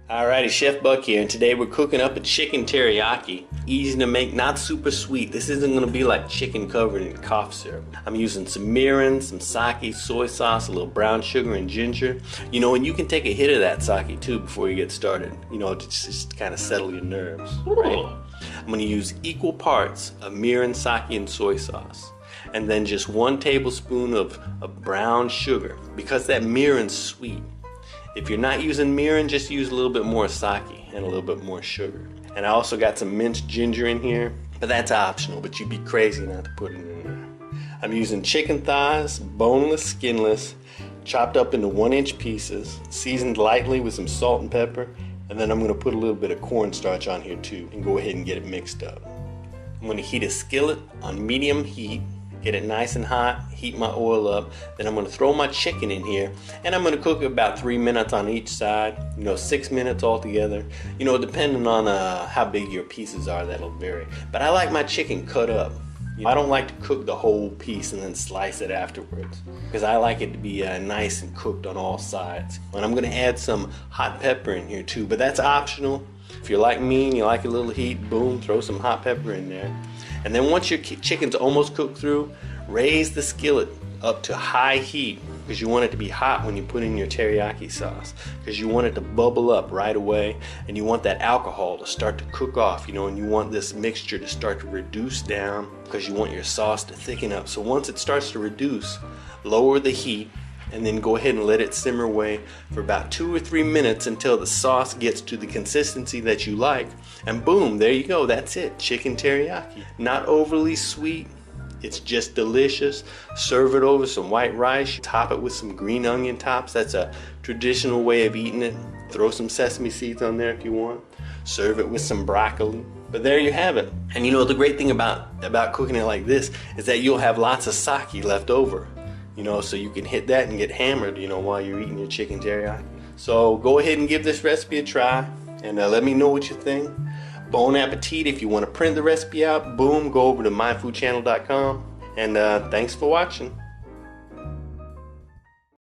Alrighty, Chef Buck here, and today we're cooking up a chicken teriyaki. Easy to make, not super sweet. This isn't gonna be like chicken covered in cough syrup. I'm using some mirin, some sake, soy sauce, a little brown sugar, and ginger. You know, and you can take a hit of that sake too before you get started. You know, to just kind of settle your nerves, right? I'm gonna use equal parts of mirin, sake, and soy sauce. And then just 1 tablespoon of brown sugar, because that mirin's sweet. If you're not using mirin, just use a little bit more sake and a little bit more sugar. And I also got some minced ginger in here, but that's optional, but you'd be crazy not to put it in there. I'm using chicken thighs, boneless, skinless, chopped up into 1-inch pieces, seasoned lightly with some salt and pepper, and then I'm gonna put a little bit of cornstarch on here too, and go ahead and get it mixed up. I'm gonna heat a skillet on medium heat, get it nice and hot, heat my oil up, then I'm gonna throw my chicken in here, and I'm gonna cook it about 3 minutes on each side, 6 minutes altogether. Depending on how big your pieces are, that'll vary. But I like my chicken cut up. I don't like to cook the whole piece and then slice it afterwards, because I like it to be nice and cooked on all sides. And I'm gonna add some hot pepper in here too, but that's optional. If you're like me and you like a little heat, boom, throw some hot pepper in there. And then once your chicken's almost cooked through, raise the skillet up to high heat, because you want it to be hot when you put in your teriyaki sauce, because you want it to bubble up right away, and you want that alcohol to start to cook off, and you want this mixture to start to reduce down, because you want your sauce to thicken up. So once it starts to reduce, lower the heat, and then go ahead and let it simmer away for about 2 or 3 minutes until the sauce gets to the consistency that you like. And boom, there you go, that's it, chicken teriyaki. Not overly sweet, it's just delicious. Serve it over some white rice, top it with some green onion tops. That's a traditional way of eating it. Throw some sesame seeds on there if you want. Serve it with some broccoli. But there you have it. And the great thing about cooking it like this is that you'll have lots of sake left over. So you can hit that and get hammered, while you're eating your chicken teriyaki. So go ahead and give this recipe a try, and let me know what you think. Bon appetit. If you want to print the recipe out, boom, go over to myfoodchannel.com, and thanks for watching.